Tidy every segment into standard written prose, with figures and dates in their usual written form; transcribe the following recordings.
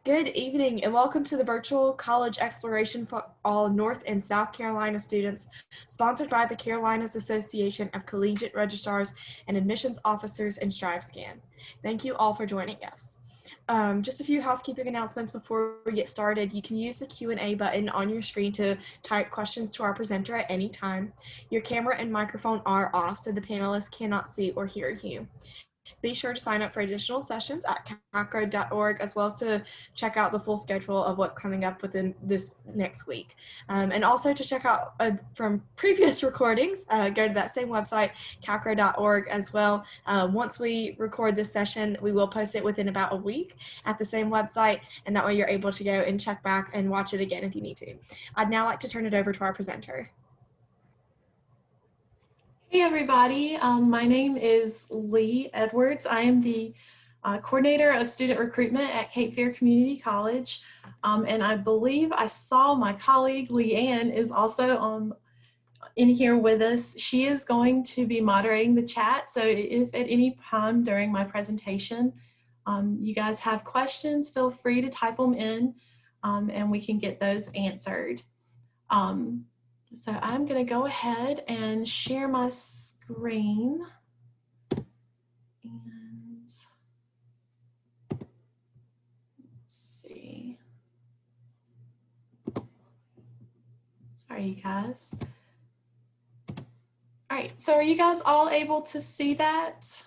Good evening and welcome to the virtual college exploration for all North and South Carolina students, sponsored by the Carolinas Association of Collegiate Registrars and Admissions Officers and StriveScan. Thank you all for joining us. Just a few housekeeping announcements before we get started. You can use the Q&A button on your screen to type questions to our presenter at any time. Your camera and microphone are off so the panelists cannot see or hear you. Be sure to sign up for additional sessions at CACRAO.org, as well as to check out the full schedule of what's coming up within this next week. And also to check out from previous recordings, go to that same website, CACRAO.org as well. Once we record this session, we will post it within about a week at the same website, and that way you're able to go and check back and watch it again if you need to. I'd now like to turn it over to our presenter. Hey everybody, my name is Lee Edwards. I am the coordinator of student recruitment at Cape Fear Community College, and I believe I saw my colleague Leanne is also in here with us. She is going to be moderating the chat, so if at any time during my presentation you guys have questions, feel free to type them in and we can get those answered. So I'm going to go ahead and share my screen. And let's see. Sorry, you guys. All right, so are you guys all able to see that?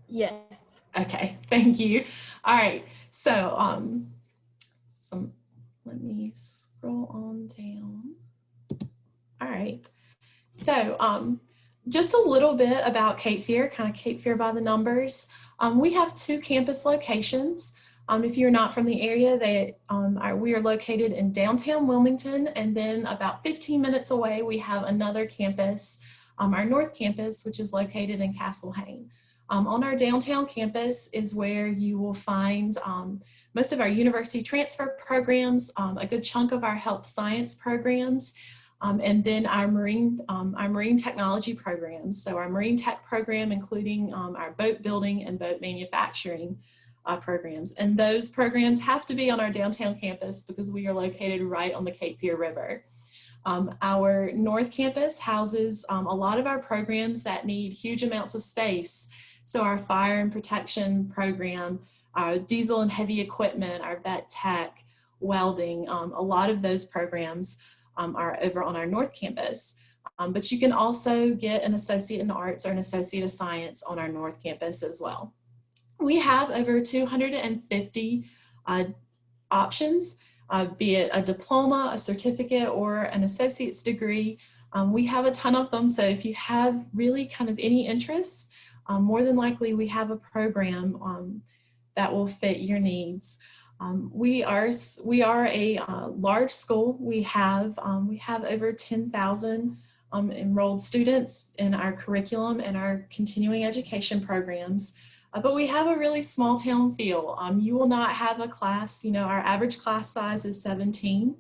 Yes. Okay, thank you. All right, so let me scroll on down. All right, so just a little bit about Cape Fear, kind of Cape Fear by the numbers. We have 2 campus locations. If you're not from the area, we are located in downtown Wilmington, and then about 15 minutes away, we have another campus, our North Campus, which is located in Castle Hayne. On our downtown campus is where you will find most of our university transfer programs, a good chunk of our health science programs, and then our marine technology programs. So our marine tech program, including our boat building and boat manufacturing programs. And those programs have to be on our downtown campus because we are located right on the Cape Fear River. Our North Campus houses a lot of our programs that need huge amounts of space. So our fire and protection program, our diesel and heavy equipment, our vet tech, welding, a lot of those programs are over on our North Campus. But you can also get an associate in arts or an associate of science on our North Campus as well. We have over 250 options, be it a diploma, a certificate, or an associate's degree. We have a ton of them, so if you have really kind of any interest, more than likely we have a program that will fit your needs. We are a large school. We have over 10,000 enrolled students in our curriculum and our continuing education programs. But we have a really small town feel. You will not have a class, our average class size is 17.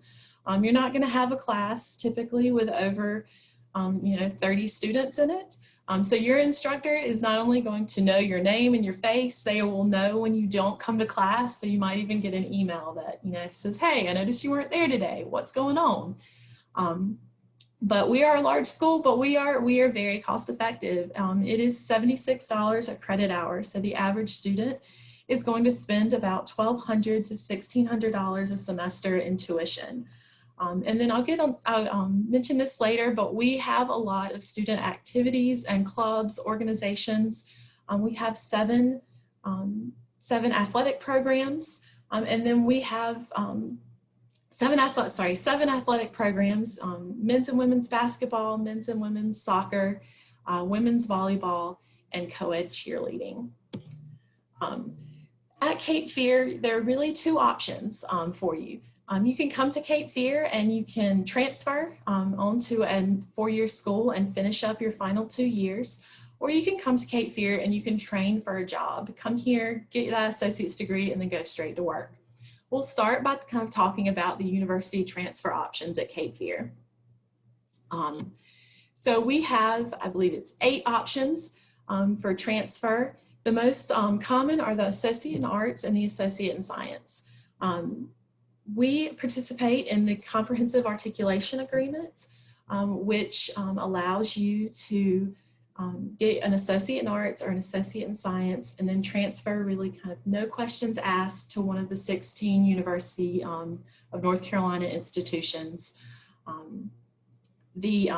You're not gonna have a class typically with over 30 students in it. So your instructor is not only going to know your name and your face, they will know when you don't come to class. So you might even get an email that says, hey, I noticed you weren't there today. What's going on? But we are a large school, but we are very cost effective. It is $76 a credit hour. So the average student is going to spend about $1,200 to $1,600 a semester in tuition. And then I'll mention this later, but we have a lot of student activities and clubs, organizations. We have seven athletic programs, and then we have seven athletic programs, men's and women's basketball, men's and women's soccer, women's volleyball, and co-ed cheerleading. At Cape Fear, there are really 2 options for you. You can come to Cape Fear and you can transfer onto a 4-year school and finish up your final 2 years, or you can come to Cape Fear and you can train for a job. Come here, get that associate's degree, and then go straight to work. We'll start by kind of talking about the university transfer options at Cape Fear. So we have, I believe it's 8 options for transfer. The most common are the Associate in Arts and the Associate in Science. We participate in the Comprehensive Articulation Agreement, which allows you to get an Associate in Arts or an Associate in Science and then transfer really kind of no questions asked to one of the 16 University of North Carolina institutions. The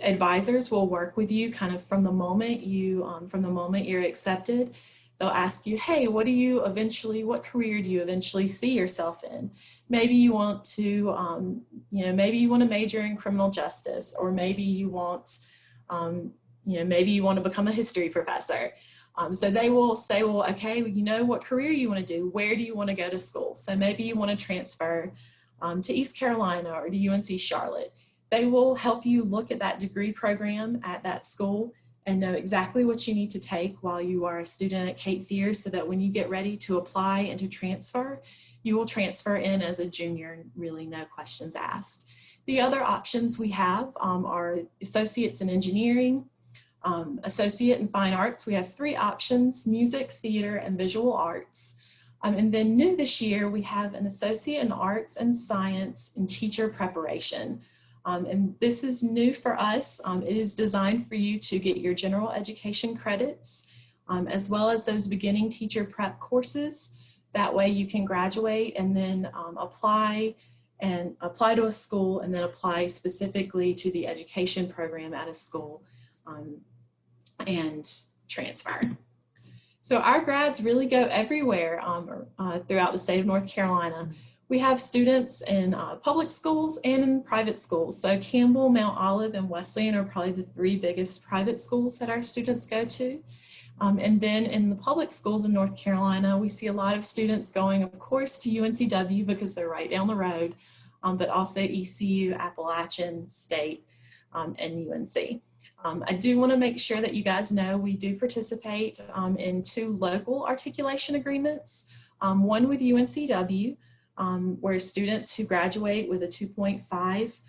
advisors will work with you kind of from the moment you're accepted. They'll ask you, hey, what career do you eventually see yourself in? Maybe you want to, maybe you want to major in criminal justice, or maybe you want, maybe you want to become a history professor. So they will say, well, okay, what career you want to do? Where do you want to go to school? So maybe you want to transfer to East Carolina or to UNC Charlotte. They will help you look at that degree program at that school and know exactly what you need to take while you are a student at Cape Fear, so that when you get ready to apply and to transfer, you will transfer in as a junior and really no questions asked. The other options we have are Associates in Engineering, Associate in Fine Arts. We have 3 options: music, theater, and visual arts. And then new this year, we have an Associate in Arts and Science in Teacher Preparation. And this is new for us. It is designed for you to get your general education credits, as well as those beginning teacher prep courses. That way you can graduate and then apply to a school, and then apply specifically to the education program at a school and transfer. So our grads really go everywhere throughout the state of North Carolina. We have students in public schools and in private schools. So Campbell, Mount Olive, and Wesleyan are probably the 3 biggest private schools that our students go to. And then in the public schools in North Carolina, we see a lot of students going, of course, to UNCW because they're right down the road, but also ECU, Appalachian State, and UNC. I do want to make sure that you guys know we do participate in 2 local articulation agreements, one with UNCW, where students who graduate with a 2.5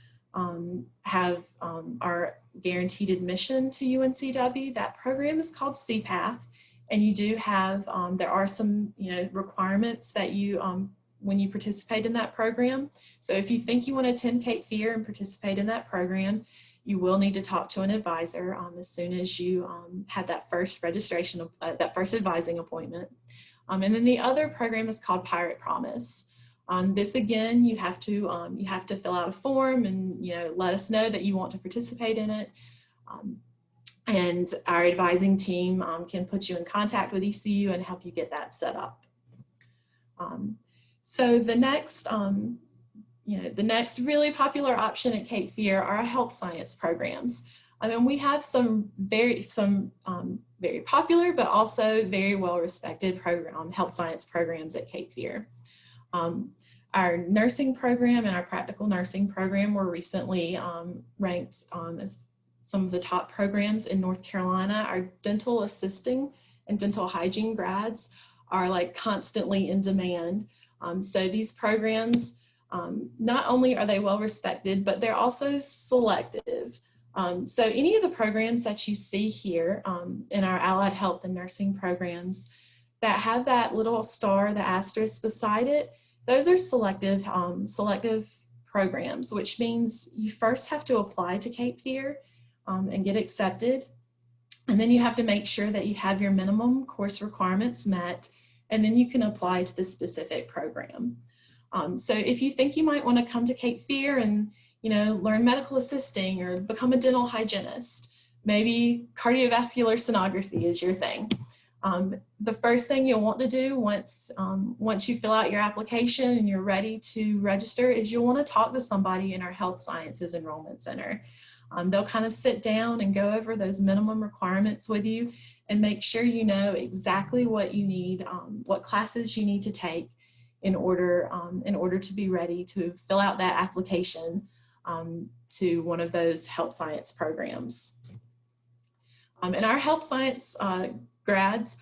are guaranteed admission to UNCW. That program is called CPATH, and you do have, there are some requirements that you, when you participate in that program. So if you think you want to attend Cape Fear and participate in that program, you will need to talk to an advisor as soon as you had that first registration, that first advising appointment. And then the other program is called Pirate Promise. This again, you have to fill out a form and let us know that you want to participate in it. And our advising team can put you in contact with ECU and help you get that set up. So the next, the next really popular option at Cape Fear are our health science programs. And we have some very popular, but also very well-respected health science programs at Cape Fear. Our nursing program and our practical nursing program were recently ranked as some of the top programs in North Carolina. Our dental assisting and dental hygiene grads are like constantly in demand. So these programs, not only are they well respected, but they're also selective. So any of the programs that you see here in our allied health and nursing programs that have that little star, the asterisk beside it, those are selective programs, which means you first have to apply to Cape Fear and get accepted. And then you have to make sure that you have your minimum course requirements met, and then you can apply to the specific program. So if you think you might want to come to Cape Fear and learn medical assisting or become a dental hygienist, maybe cardiovascular sonography is your thing. The first thing you'll want to do once you fill out your application and you're ready to register is you'll want to talk to somebody in our Health Sciences Enrollment Center. They'll kind of sit down and go over those minimum requirements with you and make sure you know exactly what you need, what classes you need to take in order to be ready to fill out that application to one of those health science programs. And our health science grads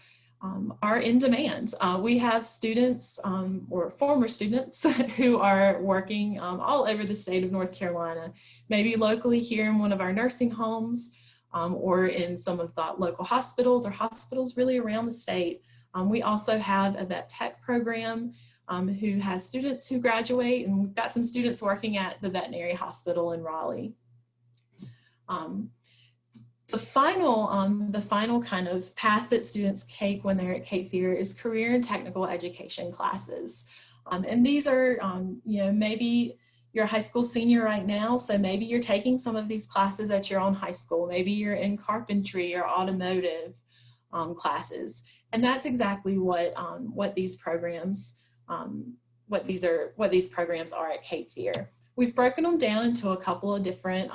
are in demand. We have students or former students who are working all over the state of North Carolina, maybe locally here in one of our nursing homes, or in some of the local hospitals or hospitals really around the state. We also have a vet tech program who has students who graduate, and we've got some students working at the veterinary hospital in Raleigh. The final kind of path that students take when they're at Cape Fear is career and technical education classes. And these are, you know, maybe you're a high school senior right now, so maybe you're taking some of these classes at your own high school. Maybe you're in carpentry or automotive classes, and that's exactly what these programs are at Cape Fear. We've broken them down into a couple of different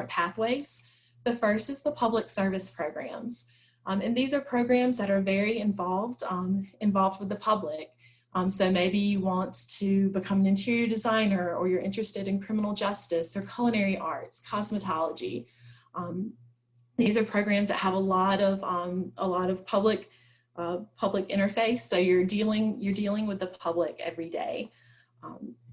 pathways. The first is the public service programs, and these are programs that are very involved with the public. So maybe you want to become an interior designer, or you're interested in criminal justice or culinary arts, cosmetology. These are programs that have a lot of public interface. So you're dealing with the public every day.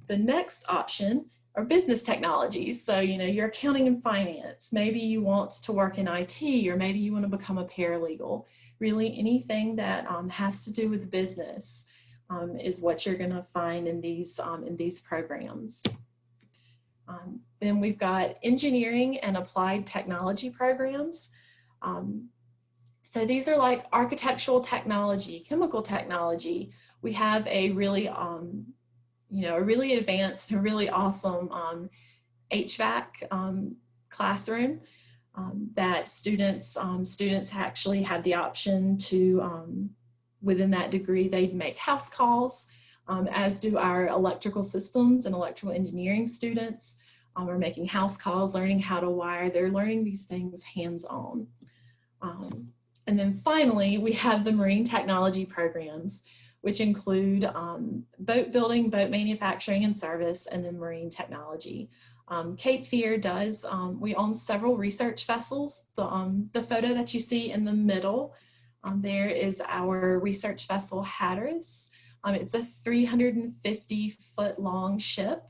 The next option are business technologies. So, you know, your accounting and finance, maybe you want to work in IT, or maybe you want to become a paralegal. Really anything that has to do with business is what you're going to find in these programs. Then we've got engineering and applied technology programs. So these are like architectural technology, chemical technology. We have a really a really advanced, a really awesome HVAC classroom that students actually had the option to, within that degree, they'd make house calls, as do our electrical systems and electrical engineering students are making house calls, learning how to wire. They're learning these things hands-on. And then finally, we have the marine technology programs, which include boat building, boat manufacturing and service, and then marine technology. Cape Fear does, we own several research vessels. The photo that you see in the middle, there is our research vessel Hatteras. It's a 350-foot long ship.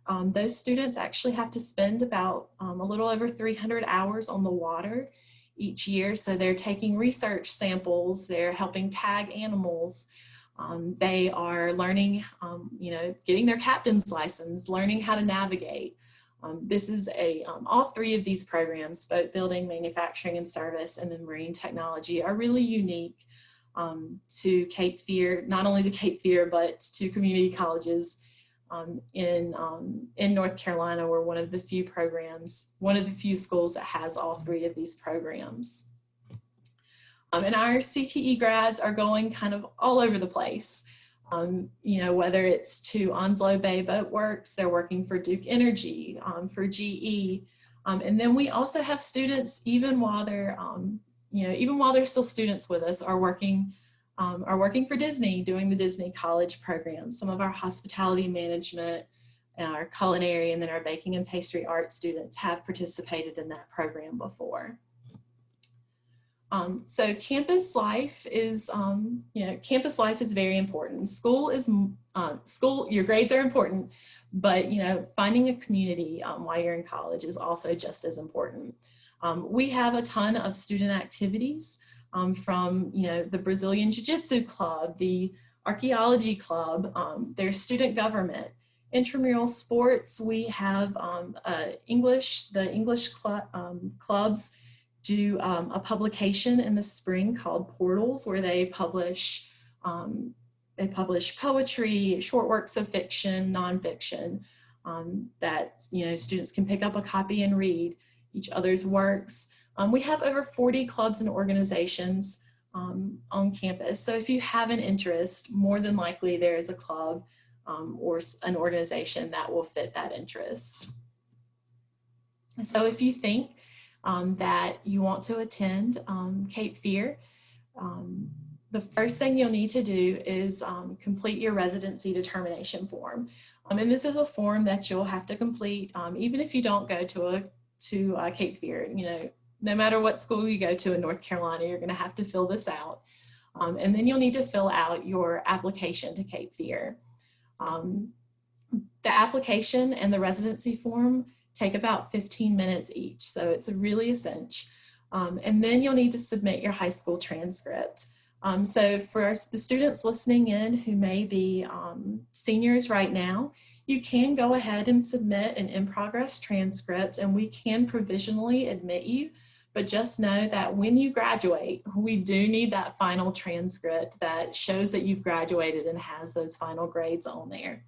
Those students actually have to spend about a little over 300 hours on the water each year. So they're taking research samples, they're helping tag animals. They are learning, getting their captain's license, learning how to navigate. This is all three of these programs, boat building, manufacturing and service, and then marine technology, are really unique to Cape Fear, not only to Cape Fear, but to community colleges in North Carolina. We're one of the few schools that has all three of these programs. And our CTE grads are going kind of all over the place. Whether it's to Onslow Bay Boat Works, they're working for Duke Energy, for GE. And then we also have students, even while they're still students with us, are working for Disney, doing the Disney College program. Some of our hospitality management, our culinary, and then our baking and pastry art students have participated in that program before. So campus life is, very important. Your grades are important, but, finding a community while you're in college is also just as important. We have a ton of student activities from, the Brazilian Jiu-Jitsu club, the archaeology club, there's student government, intramural sports. We have the English clubs do a publication in the spring called Portals, where they publish poetry, short works of fiction, nonfiction, that students can pick up a copy and read each other's works. We have over 40 clubs and organizations on campus. So if you have an interest, more than likely there is a club or an organization that will fit that interest. So if you think that you want to attend Cape Fear, the first thing you'll need to do is complete your residency determination form. And this is a form that you'll have to complete even if you don't go to Cape Fear. No matter what school you go to in North Carolina, you're going to have to fill this out. And then you'll need to fill out your application to Cape Fear. The application and the residency form take about 15 minutes each. So it's really essential. And then you'll need to submit your high school transcript. So for the students listening in who may be seniors right now, you can go ahead and submit an in-progress transcript and we can provisionally admit you, but just know that when you graduate, we do need that final transcript that shows that you've graduated and has those final grades on there.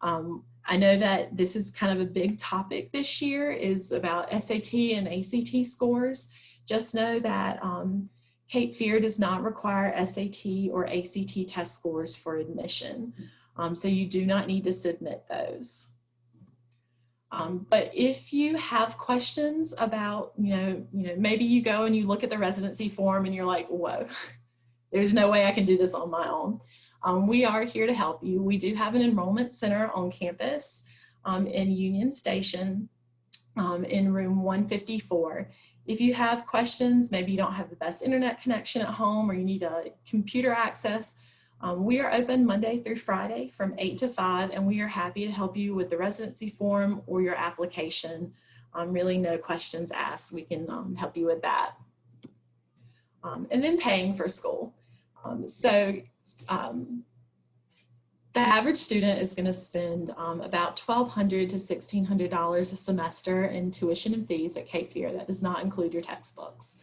I know that this is kind of a big topic this year is about SAT and ACT scores. Just know that Cape Fear does not require SAT or ACT test scores for admission. So you do not need to submit those. But if you have questions about, maybe you go and you look at the residency form and you're like, whoa, there's no way I can do this on my own. We are here to help you. We do have an enrollment center on campus in Union Station in room 154. If you have questions, maybe you don't have the best internet connection at home or you need a computer access, we are open Monday through Friday from 8 to 5, and we are happy to help you with the residency form or your application. Really no questions asked. We can help you with that. And then paying for school. The average student is going to spend about $1,200 to $1,600 a semester in tuition and fees at Cape Fear. That does not include your textbooks.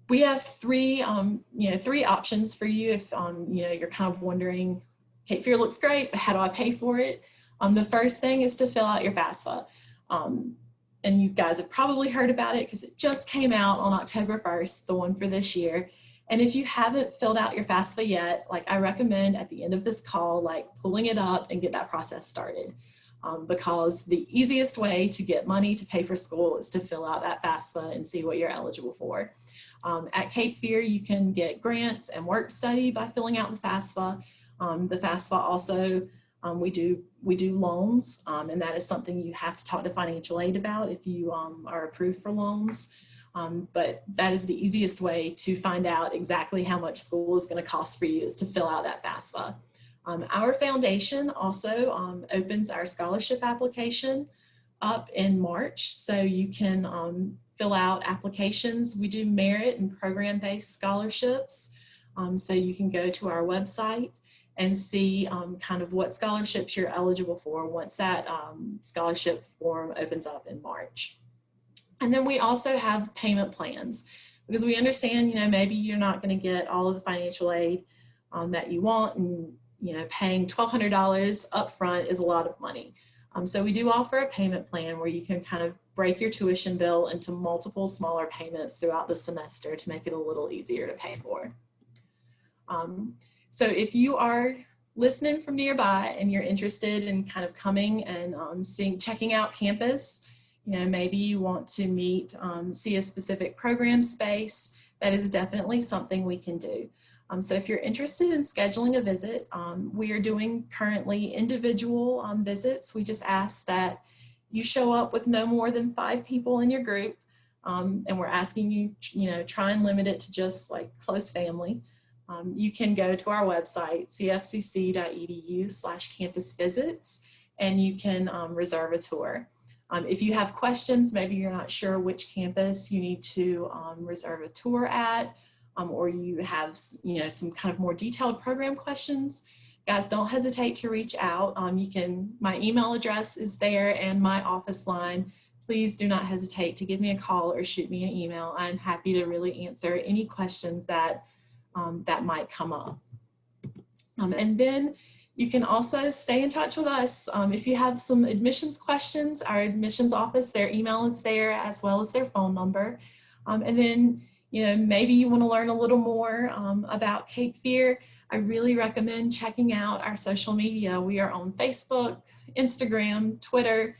We have three options for you if you're kind of wondering, Cape Fear looks great, but how do I pay for it? The first thing is to fill out your FAFSA. And you guys have probably heard about it because it just came out on October 1st, the one for this year. And if you haven't filled out your FAFSA yet, I recommend at the end of this call, pulling it up and get that process started. Because the easiest way to get money to pay for school is to fill out that FAFSA and see what you're eligible for. At Cape Fear, you can get grants and work study by filling out the FAFSA. The FAFSA also, we do loans, and that is something you have to talk to financial aid about if you are approved for loans. But that is the easiest way to find out exactly how much school is going to cost for you is to fill out that FAFSA. Our foundation also opens our scholarship application up in March, so you can fill out applications. We do merit and program-based scholarships, so you can go to our website and see kind of what scholarships you're eligible for once that scholarship form opens up in March. And then we also have payment plans because we understand, maybe you're not going to get all of the financial aid that you want, and paying $1,200 up front is a lot of money. So we do offer a payment plan where you can kind of break your tuition bill into multiple smaller payments throughout the semester to make it a little easier to pay for. So if you are listening from nearby and you're interested in kind of coming and checking out campus, maybe you want to meet, see a specific program space, that is definitely something we can do. So if you're interested in scheduling a visit, we are doing currently individual visits. We just ask that you show up with no more than 5 people in your group, and we're asking you, try and limit it to just close family. You can go to our website, cfcc.edu/campus visits, and you can reserve a tour. If you have questions, maybe you're not sure which campus you need to reserve a tour at, or you have some kind of more detailed program questions, guys, don't hesitate to reach out. My email address is there and my office line. Please do not hesitate to give me a call or shoot me an email. I'm happy to really answer any questions that might come up. And then you can also stay in touch with us. If you have some admissions questions, our admissions office, their email is there as well as their phone number. And then, maybe you want to learn a little more about Cape Fear. I really recommend checking out our social media. We are on Facebook, Instagram, Twitter,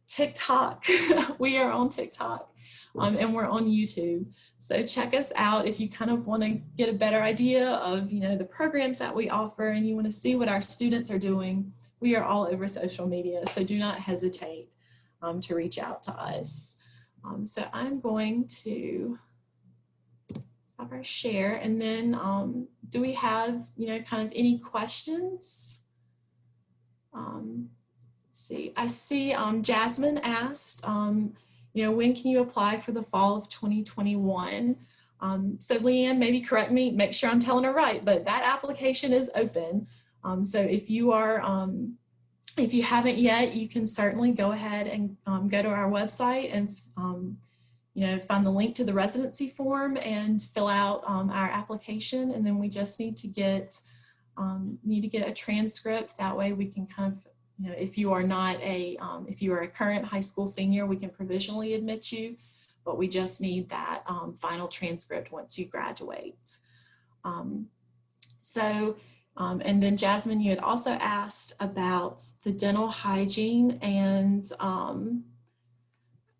TikTok. We are on TikTok. And we're on YouTube. So check us out if you kind of want to get a better idea of, the programs that we offer and you want to see what our students are doing. We are all over social media, so do not hesitate to reach out to us. So I'm going to stop our share, and then do we have, kind of any questions? see. I see Jasmine asked, when can you apply for the fall of 2021? So Leanne, maybe correct me, make sure I'm telling her right, but that application is open. So if you haven't yet, you can certainly go ahead and go to our website and find the link to the residency form and fill out our application. And then we just need to get a transcript. That way we can kind of, if you are if you are a current high school senior, we can provisionally admit you, but we just need that final transcript once you graduate. And then Jasmine, you had also asked about the dental hygiene and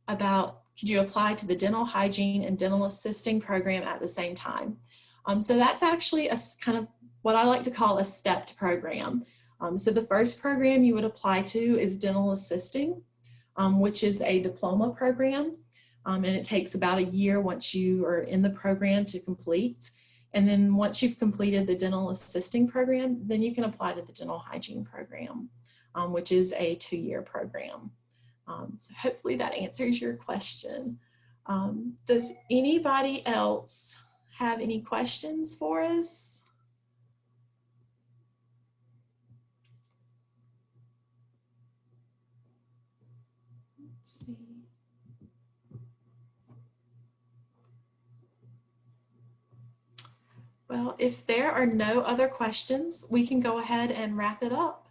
about could you apply to the dental hygiene and dental assisting program at the same time? So that's actually a kind of what I like to call a stepped program. So the first program you would apply to is dental assisting, which is a diploma program. And it takes about a year once you are in the program to complete. And then once you've completed the dental assisting program, then you can apply to the dental hygiene program, which is a 2-year program. So hopefully that answers your question. Does anybody else have any questions for us? Let's see. Well, if there are no other questions, we can go ahead and wrap it up.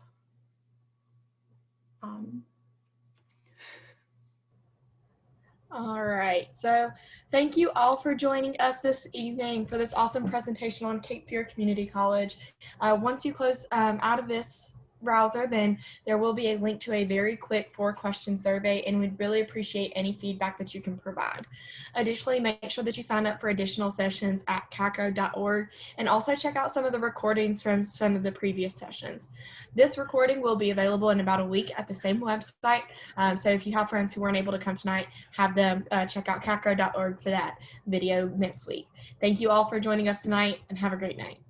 All right, so thank you all for joining us this evening for this awesome presentation on Cape Fear Community College. Once you close out of this browser, then there will be a link to a very quick 4-question survey, and we'd really appreciate any feedback that you can provide. Additionally, make sure that you sign up for additional sessions at CACRAO.org, and also check out some of the recordings from some of the previous sessions. This recording will be available in about a week at the same website, so if you have friends who weren't able to come tonight, have them check out CACRAO.org for that video next week. Thank you all for joining us tonight, and have a great night.